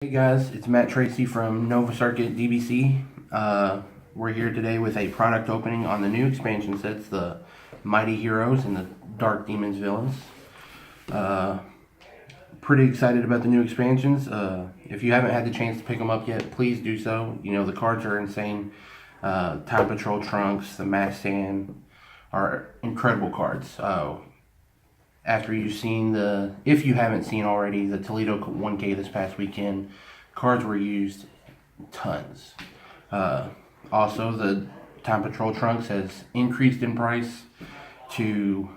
Hey guys, it's Tracy from Nova Circuit DBC. We're here today with a product opening on the new expansion sets, the Mighty Heroes and the Dark Demons Villains. Pretty excited about the new expansions. If you haven't had the chance to pick them up yet, please do so. You know, the cards are insane. Time Patrol Trunks, the Mass Stand are incredible cards. After you've seen if you haven't seen already, the Toledo 1K this past weekend, cards were used tons. Also, the Time Patrol Trunks has increased in price to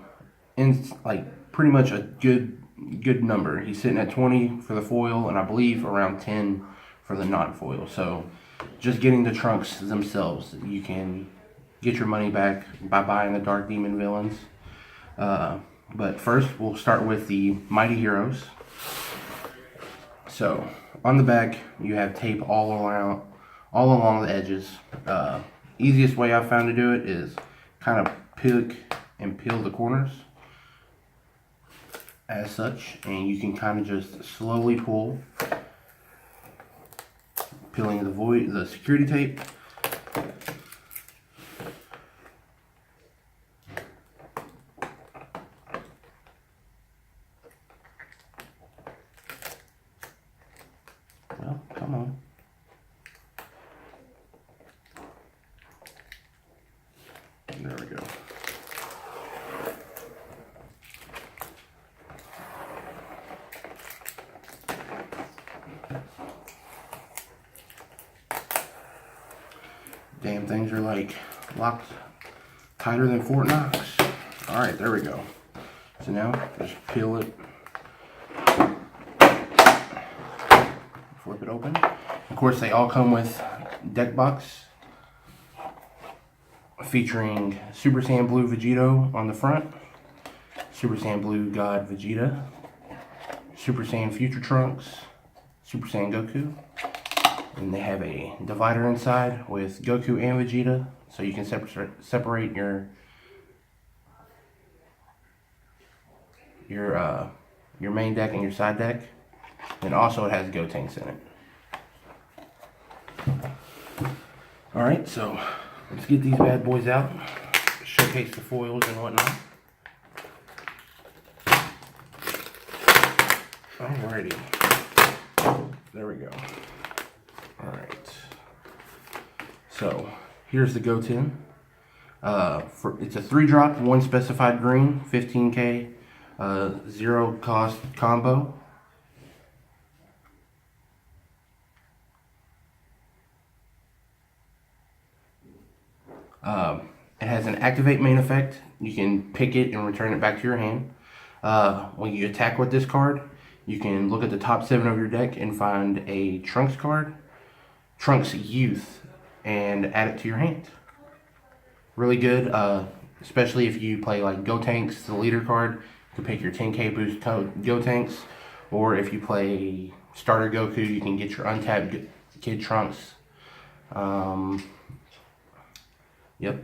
pretty much a good number. He's sitting at 20 for the foil, and I believe around 10 for the non-foil. So, just getting the trunks themselves, you can get your money back by buying the Dark Demon Villains. But first, we'll start with the Mighty Heroes. So, on the back, you have tape all along the edges. Easiest way I've found to do it is kind of pick and peel the corners as such, and you can kind of just slowly pull, peeling the security tape. Well, come on. There we go. Damn things are like locked tighter than Fort Knox. Alright, there we go. So now, just peel it. Flip it open. Of course, they all come with deck box featuring Super Saiyan Blue Vegito on the front, Super Saiyan Blue God Vegeta, Super Saiyan Future Trunks, Super Saiyan Goku, and they have a divider inside with Goku and Vegeta, so you can separate your main deck and your side deck. And also it has Gotenks in it. Alright, so let's get these bad boys out. Showcase the foils and whatnot. Alrighty. There we go. Alright. So, here's the Goten. It's a 3-drop, 1 specified green, 15k, 0 cost combo. It has an activate main effect. You can pick it and return it back to your hand. When you attack with this card, you can look at the top 7 of your deck and find a Trunks card, Trunks Youth, and add it to your hand. Really good, especially if you play like Gotenks, the leader card. You can pick your 10k boost Gotenks, or if you play starter Goku, you can get your untapped Kid Trunks. Yep.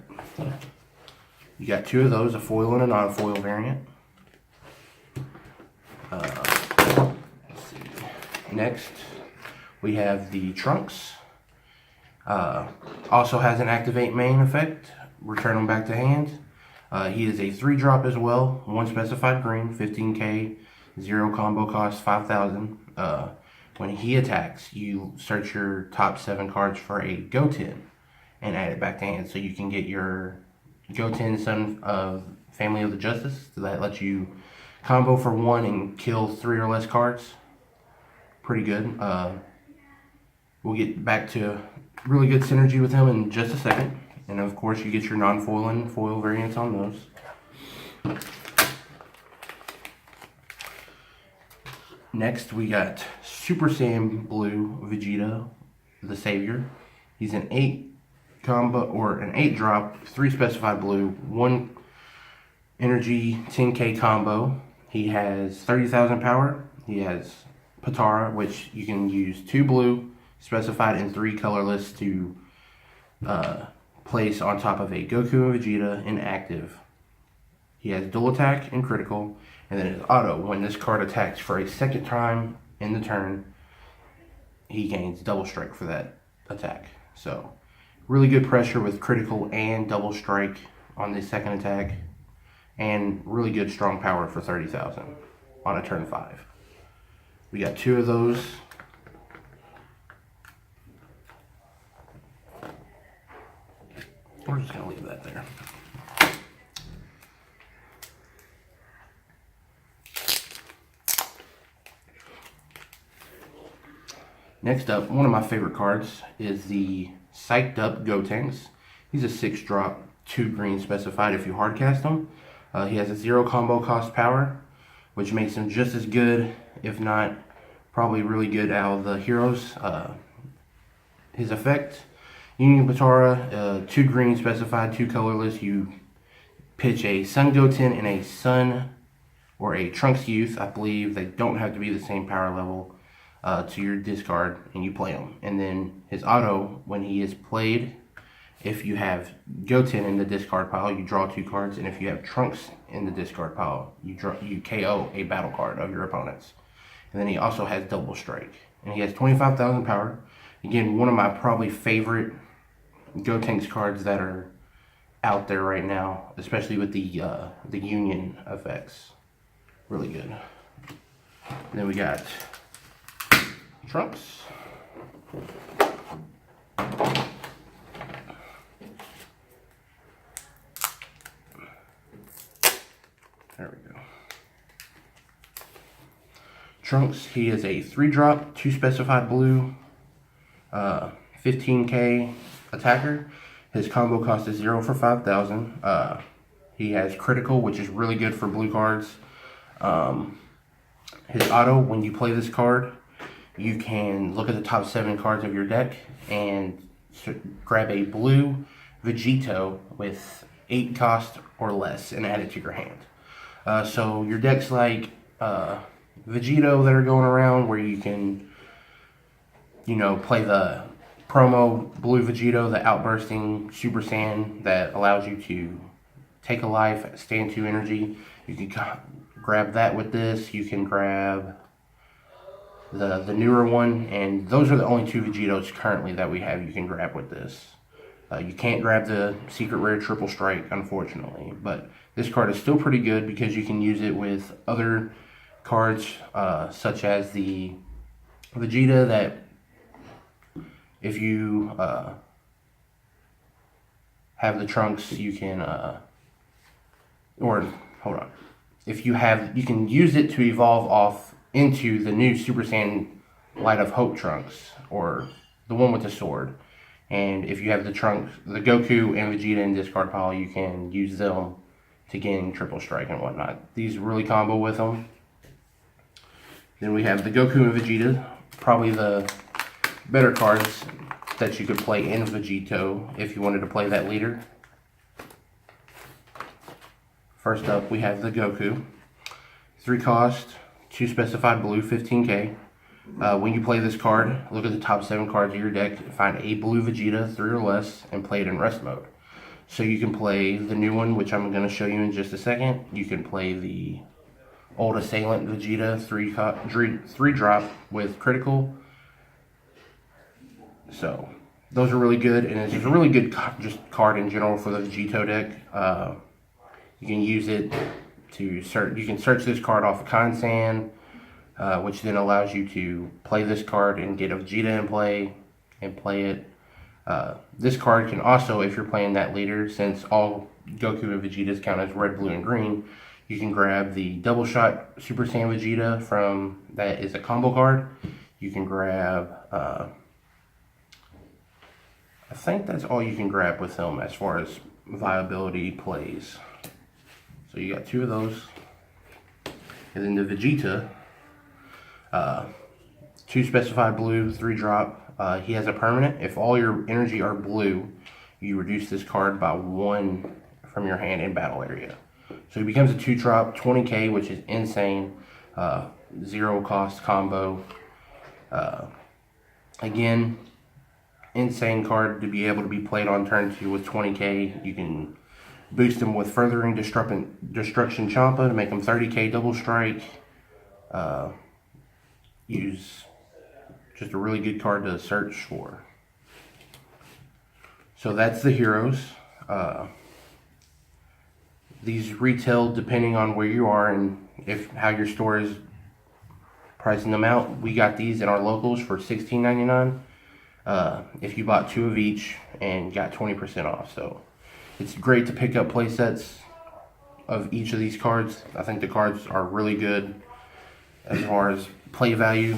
You got 2 of those, a foil and a non-foil variant. Let's see. Next, we have the Trunks. Also has an activate main effect. Return them back to hand. He is a 3-drop as well. 1 specified green, 15k, 0 combo cost, 5,000. When he attacks, you search your top 7 cards for a Goten and add it back to hand, so you can get your Goten Son of Family of the Justice. So that lets you combo for 1 and kill 3 or less cards. Pretty good. We'll get back to really good synergy with him in just a second. And of course, you get your non-foil and foil variants on those. Next, we got Super Saiyan Blue Vegeta, the Savior. He's an 8 combo, or an 8-drop, 3 specified blue, 1 energy, 10k combo. He has 30,000 power. He has Patara, which you can use 2 blue specified and 3 colorless to place on top of a Goku and Vegeta in active. He has dual attack and critical, and then his auto. When this card attacks for a second time in the turn, he gains double strike for that attack. So really good pressure with critical and double strike on the second attack, and really good strong power for 30,000 on a turn 5. We got 2 of those. We're just gonna leave that there. Next up, one of my favorite cards is the Psyched Up Gotenks. He's a 6-drop, 2 green specified if you hardcast him. He has a 0 combo cost power, which makes him just as good, if not probably really good out of the heroes. His effect, Union Batara, 2 green specified, 2 colorless. You pitch a Sun Goten and a Sun or a Trunks Youth. I believe they don't have to be the same power level to your discard, and you play them. And then his auto, when he is played, if you have Goten in the discard pile, you draw 2 cards, and if you have Trunks in the discard pile, you KO a battle card of your opponent's. And then he also has double strike, and he has 25,000 power. Again, one of my probably favorite Gotenks cards that are out there right now, especially with the Union effects. Really good. And then we got Trunks. There we go. Trunks, he is a 3-drop, 2 specified blue, 15k attacker. His combo cost is 0 for 5,000. He has critical, which is really good for blue cards. His auto, when you play this card, you can look at the top 7 cards of your deck and grab a blue Vegito with 8 cost or less and add it to your hand. So your decks like Vegito that are going around, where you can, play the promo blue Vegito, the outbursting Super Saiyan that allows you to take a life, stand 2 energy. You can grab that with this. You can grab the newer one, and those are the only 2 Vegitos currently that we have you can grab with this. You can't grab the secret rare triple strike, unfortunately, but this card is still pretty good because you can use it with other cards, such as the Vegeta that if you have the Trunks, you can, you can use it to evolve off into the new Super Saiyan Light of Hope Trunks, or the one with the sword. And if you have the Trunks, the Goku and Vegeta in discard pile, you can use them to gain triple strike and whatnot. These really combo with them. Then we have the Goku and Vegeta, probably the better cards that you could play in Vegito if you wanted to play that leader. First up, we have the Goku. 3 cost, 2 specified blue, 15k. When you play this card, look at the top 7 cards of your deck, find a blue Vegeta, 3 or less, and play it in rest mode. So you can play the new one, which I'm going to show you in just a second. You can play the old Assailant Vegeta, 3 drop with critical. So those are really good, and it's a really good card in general for the Vegito deck. You can use it to search. You can search this card off of Kansan, which then allows you to play this card and get a Vegeta in play and play it. This card can also, if you're playing that leader, since all Goku and Vegetas count as red, blue, and green, you can grab the double shot Super Saiyan Vegeta from that is a combo card. You can grab, I think that's all you can grab with him as far as viability plays. So you got 2 of those. And then the Vegeta, 2 specified blue, 3 drop. He has a permanent. If all your energy are blue, you reduce this card by 1 from your hand in battle area. So he becomes a 2 drop, 20k, which is insane. 0 cost combo. Again, insane card to be able to be played on turn 2 with 20k. You can boost him with Furthering Destruction Champa to make him 30k double strike. Use Just a really good card to search for. So that's the heroes. These retail depending on where you are and how your store is pricing them out. We got these in our locals for $16.99. If you bought 2 of each and got 20% off. So it's great to pick up play sets of each of these cards. I think the cards are really good as far as play value,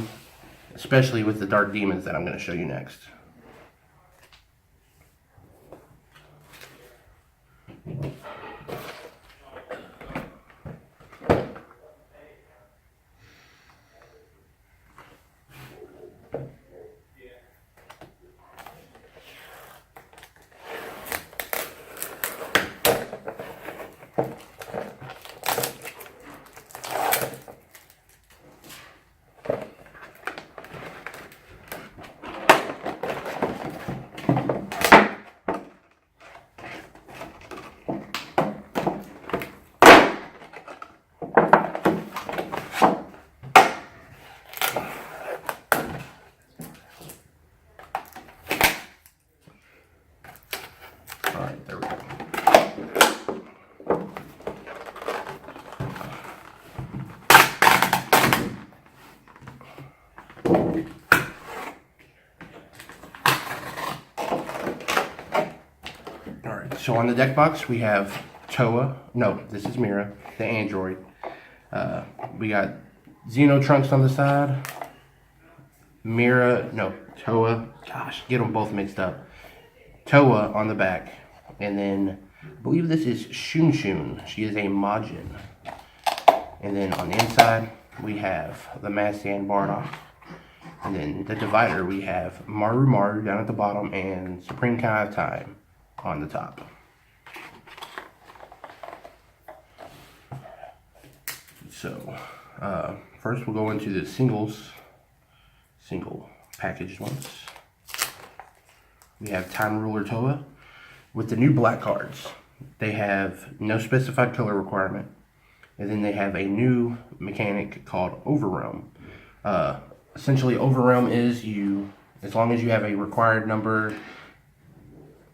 especially with the Dark Demons that I'm going to show you next. Alright, there we go. Alright, so on the deck box we have Toa. No, this is Mira, the android. We got Xeno Trunks on the side. Toa. Gosh, get them both mixed up. Toa on the back. And then, I believe this is Shun Shun. She is a Majin. And then on the inside, we have the Masan Bardock. And then the divider, we have Maru Maru down at the bottom and Supreme Kai of Time on the top. So, first we'll go into the single packaged ones. We have Time Ruler Toa. With the new black cards, they have no specified color requirement. And then they have a new mechanic called Overrealm. Essentially, Overrealm is as long as you have a required number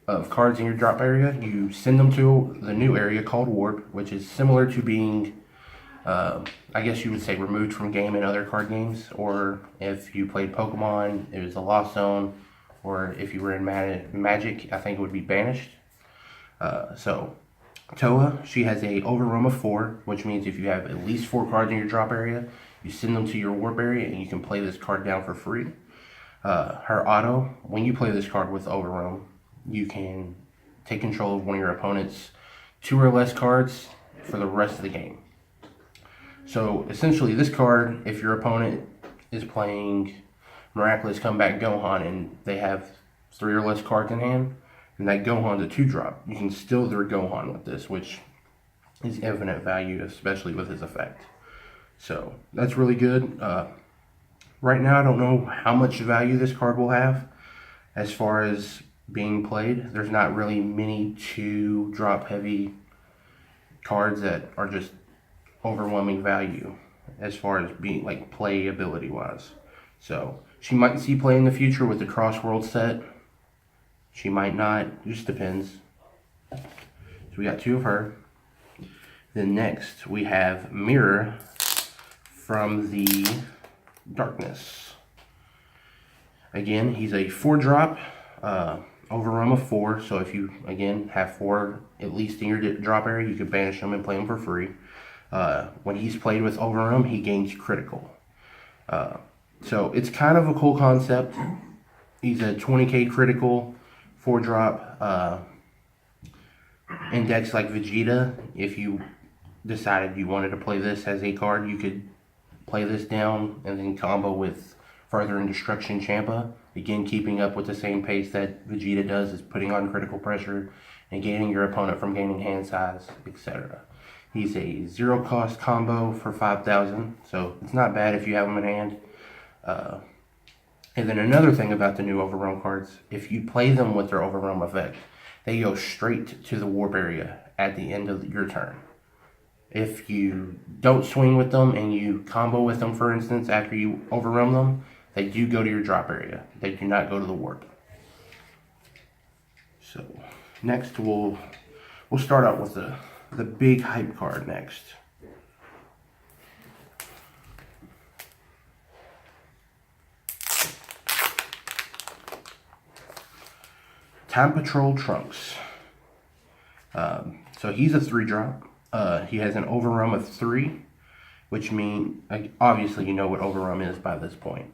of cards in your drop area, you send them to the new area called Warp, which is similar to being, I guess you would say, removed from game in other card games. Or if you played Pokemon, it was a Lost Zone. Or if you were in Magic, I think it would be banished. So, Toa, she has a Overrealm of 4, which means if you have at least 4 cards in your drop area, you send them to your warp area and you can play this card down for free. Her auto, when you play this card with Overrealm, you can take control of one of your opponent's 2 or less cards for the rest of the game. So, essentially, this card, if your opponent is playing Miraculous Comeback Gohan and they have 3 or less cards in hand, and that Gohan's a 2-drop, you can steal their Gohan with this, which is infinite value, especially with his effect. So that's really good. Right now I don't know how much value this card will have as far as being played. There's not really many 2-drop heavy cards that are just overwhelming value as far as being like playability wise. So she might see play in the future with the Cross World set. She might not. It just depends. So we got 2 of her. Then next we have Mirror from the Darkness. Again, he's a 4-drop, Overrealm of 4. So if you again have 4 at least in your drop area, you can banish him and play him for free. When he's played with Overrealm, he gains critical. So it's kind of a cool concept. He's a 20k critical 4-drop index like Vegeta. If you decided you wanted to play this as a card, you could play this down and then combo with Further and Destruction Champa. Again, keeping up with the same pace that Vegeta does, is putting on critical pressure and gaining your opponent from gaining hand size, etc. He's a 0-cost combo for 5,000, so it's not bad if you have him in hand. And then another thing about the new Overrealm cards, if you play them with their Overrealm effect, they go straight to the warp area at the end of your turn. If you don't swing with them and you combo with them, for instance, after you Overrealm them, they do go to your drop area. They do not go to the warp. So next we'll start out with the big hype card next. Time Patrol Trunks. So he's a 3-drop. He has an overrun of 3, which means, obviously you know what overrun is by this point.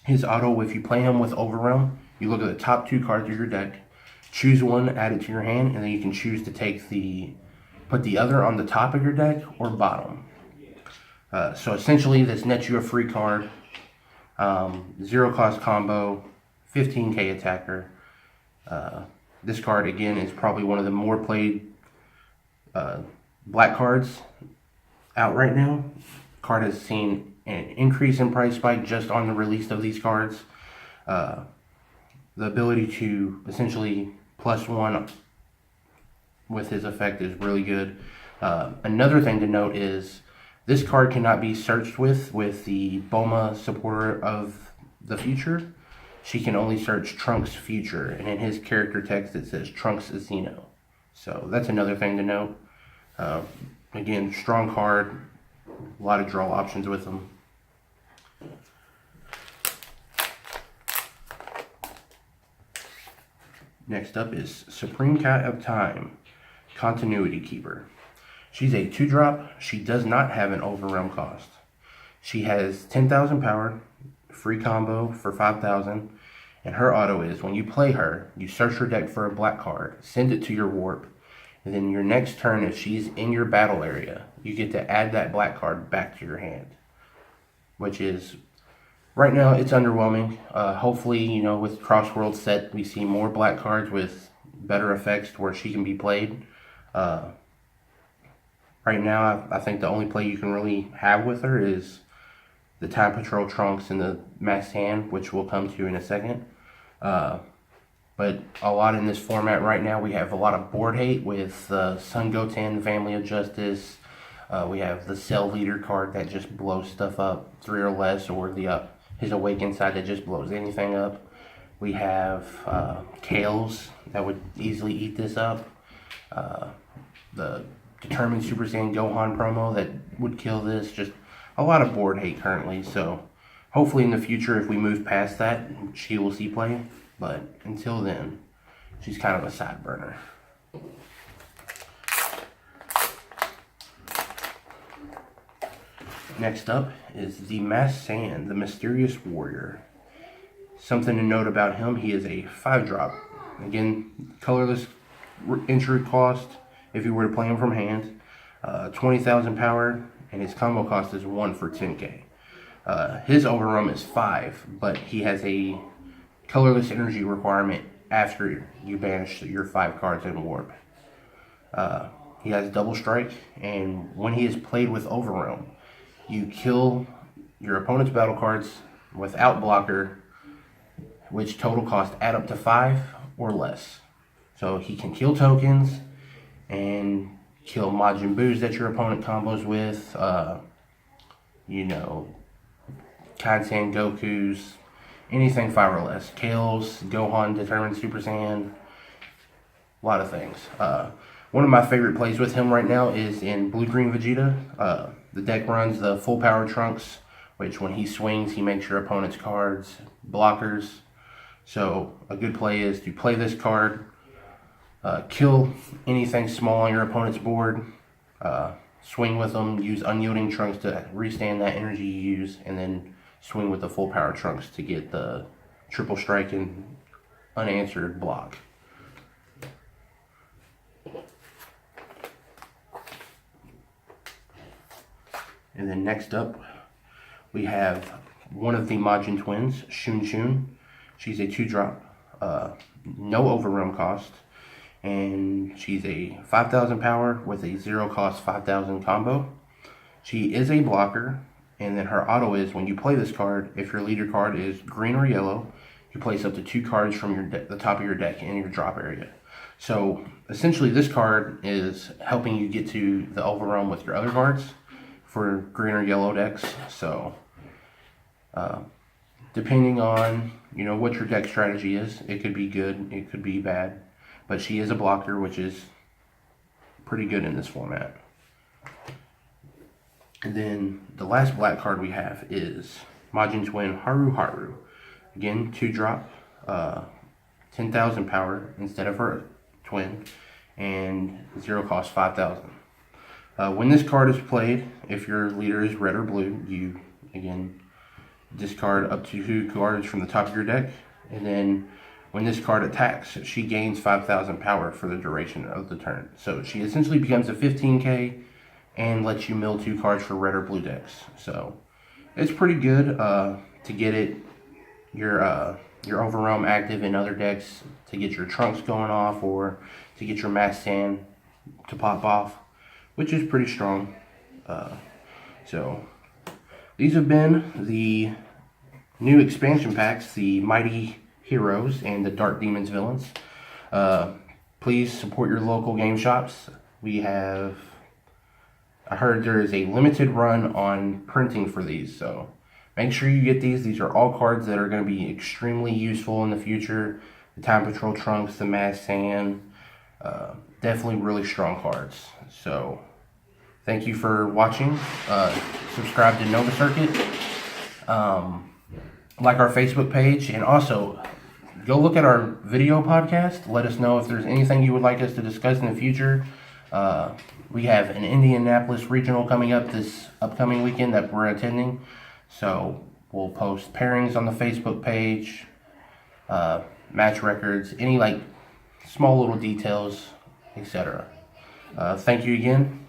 His auto, if you play him with overrun, you look at the top 2 cards of your deck, choose one, add it to your hand, and then you can choose to put the other on the top of your deck or bottom. So essentially this nets you a free card, 0 cost combo, 15k attacker. This card again is probably one of the more played black cards out right now. Card has seen an increase in price spike just on the release of these cards. The ability to essentially +1 with his effect is really good. Another thing to note is this card cannot be searched with the Boma supporter of the future. She can only search Trunks Future, and in his character text it says Trunks Xeno. So that's another thing to note. Again, strong card, a lot of draw options with them. Next up is Supreme Cat of Time, Continuity Keeper. She's a 2-drop. She does not have an overwhelm cost. She has 10,000 power, free combo for 5,000, and her auto is when you play her, you search your deck for a black card, send it to your warp, and then your next turn, if she's in your battle area, you get to add that black card back to your hand, which is, right now it's underwhelming. Hopefully, you know, with Crossworld set, we see more black cards with better effects to where she can be played. Right now, I think the only play you can really have with her is the Time Patrol Trunks and the Masked Hand, which we'll come to in a second. But a lot in this format right now, we have a lot of board hate with Sun Goten, Family of Justice. We have the Cell Leader card that just blows stuff up 3 or less, or the his Awakened side that just blows anything up. We have Kales that would easily eat this up. The Determined Super Saiyan Gohan promo that would kill this. Just a lot of board hate currently, so hopefully in the future, if we move past that, she will see play. But until then, she's kind of a side burner. Next up is the Masked Sand, the Mysterious Warrior. Something to note about him, he is a 5-drop. Again, colorless entry cost if you were to play him from hand. 20,000 power, and his combo cost is 1 for 10k. His overrun is 5, but he has a colorless energy requirement after you banish your 5 cards in warp. He has double strike, and when he is played with overwhelm, you kill your opponent's battle cards without blocker, which total cost add up to 5 or less. So he can kill tokens and kill Majin Boos that your opponent combos with, you know, Kansan Gokus, anything 5 or less. Kales, Gohan, Determined Super Saiyan, a lot of things. One of my favorite plays with him right now is in Blue-Green Vegeta. The deck runs the full power Trunks, which when he swings, he makes your opponent's cards blockers. So a good play is to play this card, kill anything small on your opponent's board, swing with them, use Unyielding Trunks to restand that energy you use, and then swing with the full power Trunks to get the triple strike and unanswered block. And then next up, we have one of the Majin twins, Shun Shun. She's a 2-drop, no overrun cost, and she's a 5,000 power with a 0 cost 5,000 combo. She is a blocker, and then her auto is when you play this card, if your leader card is green or yellow, you place up to 2 cards from the top of your deck in your drop area. So essentially this card is helping you get to the overrun with your other cards for green or yellow decks. So depending on, what your deck strategy is. It could be good, it could be bad, but she is a blocker, which is pretty good in this format. And then the last black card we have is Majin Twin Haru. Again, 2-drop, 10,000 power instead of her twin, and 0 cost 5,000. When this card is played, if your leader is red or blue, you again discard up to 2 cards from the top of your deck, and then when this card attacks, she gains 5,000 power for the duration of the turn. So she essentially becomes a 15k and lets you mill 2 cards for red or blue decks. So it's pretty good to get your Overwhelm active in other decks, to get your Trunks going off, or to get your Mass Sand to pop off, which is pretty strong. So these have been the new expansion packs, the Mighty Heroes and the Dark Demons villains. Please support your local game shops. I heard there is a limited run on printing for these, so make sure you get these. These are all cards that are going to be extremely useful in the future. The Time Patrol Trunks, the Mass Sand, definitely really strong cards. So thank you for watching. Subscribe to Nova Circuit. Like our Facebook page, and also go look at our video podcast. Let us know if there's anything you would like us to discuss in the future. We have an Indianapolis regional coming up this upcoming weekend that we're attending, so we'll post pairings on the Facebook page, match records, any small little details, etc. Thank you again.